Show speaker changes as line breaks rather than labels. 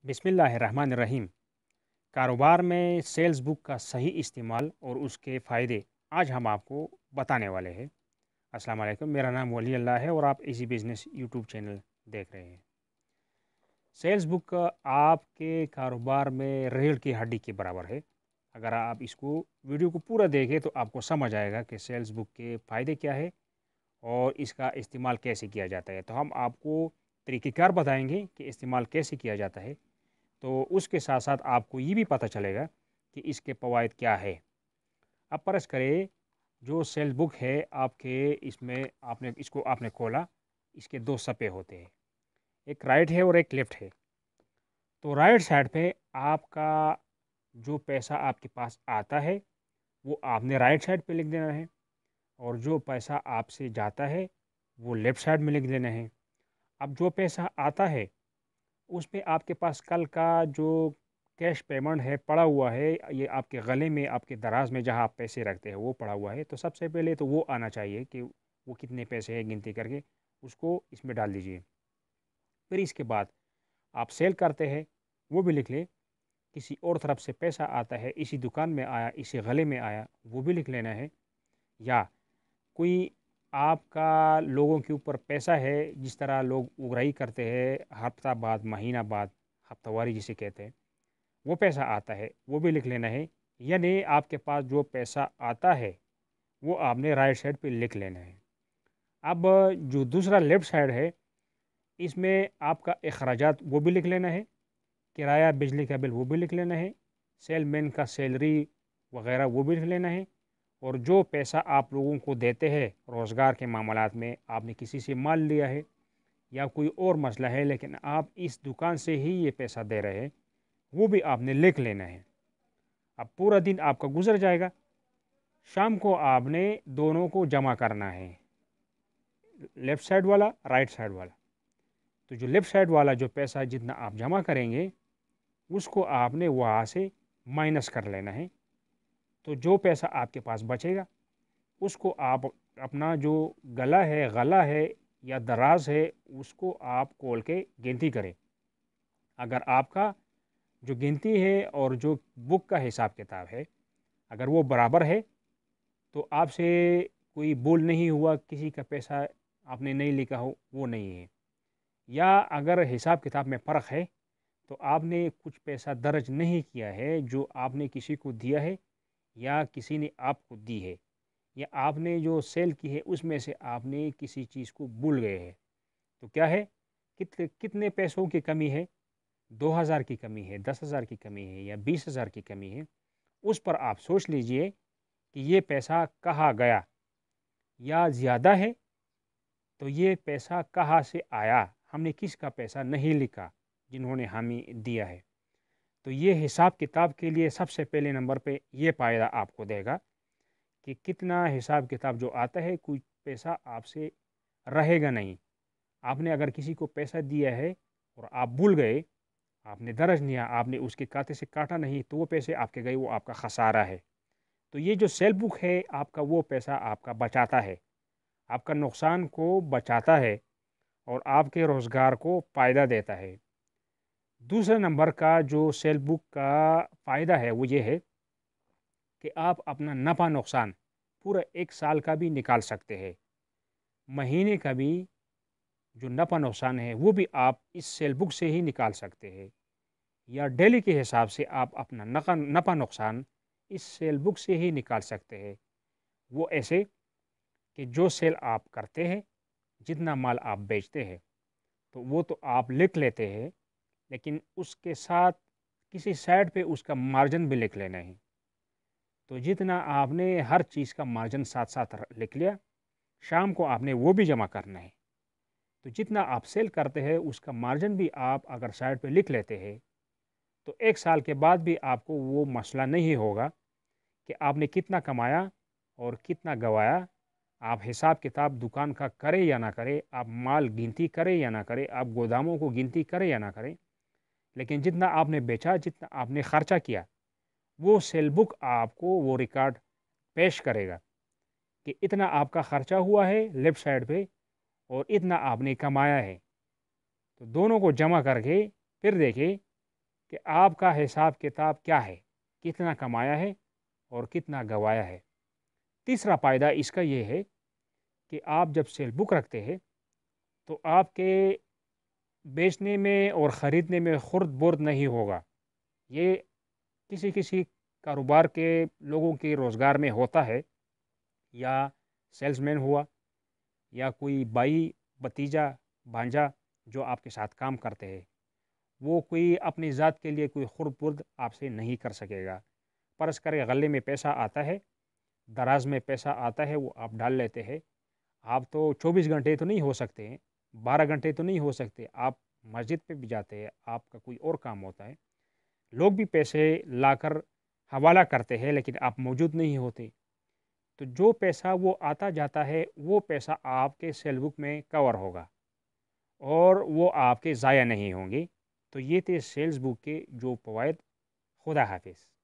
बिस्मिल्लाहिर्रहमानिर्रहीम। कारोबार में सेल्स बुक का सही इस्तेमाल और उसके फ़ायदे आज हम आपको बताने वाले हैं। अस्सलाम वालेकुम, मेरा नाम वली अल्लाह है और आप इजी बिज़नेस यूट्यूब चैनल देख रहे हैं। सेल्स बुक आपके कारोबार में रीढ़ की हड्डी के बराबर है। अगर आप इसको वीडियो को पूरा देखें तो आपको समझ आएगा कि सेल्स बुक के फ़ायदे क्या है और इसका इस्तेमाल कैसे किया जाता है। तो हम आपको तरीक़ेकार बताएंगे कि इस्तेमाल कैसे किया जाता है। तो उसके साथ साथ आपको ये भी पता चलेगा कि इसके फ़वाइद क्या है। अब फ़र्ज़ करें जो सेल बुक है आपके, इसमें आपने खोला, इसके 2 सफ़े होते हैं, एक राइट है और एक लेफ़्ट है। तो राइट साइड पे आपका जो पैसा आपके पास आता है वो आपने राइट साइड पे लिख देना है, और जो पैसा आपसे जाता है वो लेफ़्ट साइड में लिख देना है। अब जो पैसा आता है उसमें आपके पास कल का जो कैश पेमेंट है पड़ा हुआ है, ये आपके गले में, आपके दराज में जहाँ आप पैसे रखते हैं वो पड़ा हुआ है। तो सबसे पहले तो वो आना चाहिए कि वो कितने पैसे हैं, गिनती करके उसको इसमें डाल दीजिए। फिर इसके बाद आप सेल करते हैं वो भी लिख लें। किसी और तरफ से पैसा आता है, इसी दुकान में आया, इसी गले में आया, वो भी लिख लेना है। या कोई आपका लोगों के ऊपर पैसा है, जिस तरह लोग उगराही करते हैं हफ्ता बाद, महीना बाद, हफ्तावारी जिसे कहते हैं, वो पैसा आता है वो भी लिख लेना है। यानी आपके पास जो पैसा आता है वो आपने राइट साइड पे लिख लेना है। अब जो दूसरा लेफ़्ट साइड है, इसमें आपका अखराजात वो भी लिख लेना है, किराया, बिजली का बिल वो भी लिख लेना है, सेलमैन का सैलरी वगैरह वो भी लिख लेना है। और जो पैसा आप लोगों को देते हैं रोज़गार के मामलात में, आपने किसी से माल लिया है या कोई और मसला है लेकिन आप इस दुकान से ही ये पैसा दे रहे हैं, वो भी आपने लिख लेना है। अब पूरा दिन आपका गुजर जाएगा, शाम को आपने दोनों को जमा करना है, लेफ़्ट साइड वाला, राइट साइड वाला। तो जो लेफ़्ट साइड वाला जो पैसा जितना आप जमा करेंगे उसको आपने वहाँ से माइनस कर लेना है। तो जो पैसा आपके पास बचेगा उसको आप अपना जो गला है या दराज है उसको आप खोल के गिनती करें। अगर आपका जो गिनती है और जो बुक का हिसाब किताब है अगर वो बराबर है तो आपसे कोई भूल नहीं हुआ, किसी का पैसा आपने नहीं लिखा हो, वो नहीं है। या अगर हिसाब किताब में फ़र्क है तो आपने कुछ पैसा दर्ज नहीं किया है जो आपने किसी को दिया है या किसी ने आपको दी है, या आपने जो सेल की है उसमें से आपने किसी चीज़ को भूल गए हैं। तो क्या है, कितने पैसों की कमी है, 2000 की कमी है, 10,000 की कमी है या 20,000 की कमी है, उस पर आप सोच लीजिए कि ये पैसा कहाँ गया। या ज़्यादा है तो ये पैसा कहाँ से आया, हमने किसका पैसा नहीं लिखा जिन्होंने हमें दिया है। तो ये हिसाब किताब के लिए सबसे पहले नंबर पे ये फ़ायदा आपको देगा कि कितना हिसाब किताब जो आता है, कोई पैसा आपसे रहेगा नहीं। आपने अगर किसी को पैसा दिया है और आप भूल गए, आपने दर्ज नहीं, आपने उसके खाते से काटा नहीं, तो वो पैसे आपके गए, वो आपका खसारा है। तो ये जो सेल बुक है आपका, वो पैसा आपका बचाता है, आपका नुकसान को बचाता है और आपके रोज़गार को फ़ायदा देता है। दूसरे नंबर का जो सेल बुक का फ़ायदा है वो ये है कि आप अपना नफ़ा नुकसान पूरा 1 साल का भी निकाल सकते हैं। महीने का भी जो नफ़ा नुकसान है वो भी आप इस सेल बुक से ही निकाल सकते हैं। या डेली के हिसाब से आप अपना नफ़ा नुकसान इस सेल बुक से ही निकाल सकते हैं। वो ऐसे कि जो सेल आप करते हैं, जितना माल आप बेचते हैं, तो वो तो आप लिख लेते हैं, लेकिन उसके साथ किसी साइड पे उसका मार्जिन भी लिख लेना है। तो जितना आपने हर चीज़ का मार्जिन साथ साथ लिख लिया, शाम को आपने वो भी जमा करना है। तो जितना आप सेल करते हैं उसका मार्जिन भी आप अगर साइड पे लिख लेते हैं तो 1 साल के बाद भी आपको वो मसला नहीं होगा कि आपने कितना कमाया और कितना गंवाया। आप हिसाब किताब दुकान का करें या ना करें, आप माल गिनती करें या ना करें, आप गोदामों को गिनती करें या ना करें, लेकिन जितना आपने बेचा, जितना आपने खर्चा किया, वो सेल बुक आपको वो रिकॉर्ड पेश करेगा कि इतना आपका खर्चा हुआ है लेफ़्ट साइड पे और इतना आपने कमाया है। तो दोनों को जमा करके फिर देखें کہ آپ کا حساب کتاب کیا ہے، کتنا کمایا ہے اور کتنا گوایا ہے۔ تیسرا فائدہ اس کا یہ ہے کہ آپ جب سیل بک رکھتے ہیں تو آپ کے بیچنے میں اور خریدنے میں خرد برد نہیں ہوگا۔ یہ کسی کسی کاروبار کے لوگوں کے روزگار میں ہوتا ہے، یا سیلز مین ہوا، یا کوئی بھائی، بھتیجا، بھانجا جو آپ کے ساتھ کام کرتے ہیں، وہ کوئی اپنی ذات کے لیے کوئی خرد برد آپ سے نہیں کر سکے گا۔ فرض کرے غلے میں پیسہ آتا ہے، دراز میں پیسہ آتا ہے، وہ آپ ڈال لیتے ہیں۔ آپ تو 24 گھنٹے تو نہیں ہو سکتے ہیں، 12 گھنٹے تو نہیں ہو سکتے، آپ مسجد پہ بھی جاتے ہیں، آپ کا کوئی اور کام ہوتا ہے، لوگ بھی پیسے لا کر حوالہ کرتے ہیں لیکن آپ موجود نہیں ہوتے، تو جو پیسہ وہ آتا جاتا ہے وہ پیسہ آپ کے سیل بک میں کور ہوگا اور وہ آپ کے ضائع نہیں ہوں گے۔ تو یہ تھے سیلز بک کے جو فوائد۔ خدا حافظ۔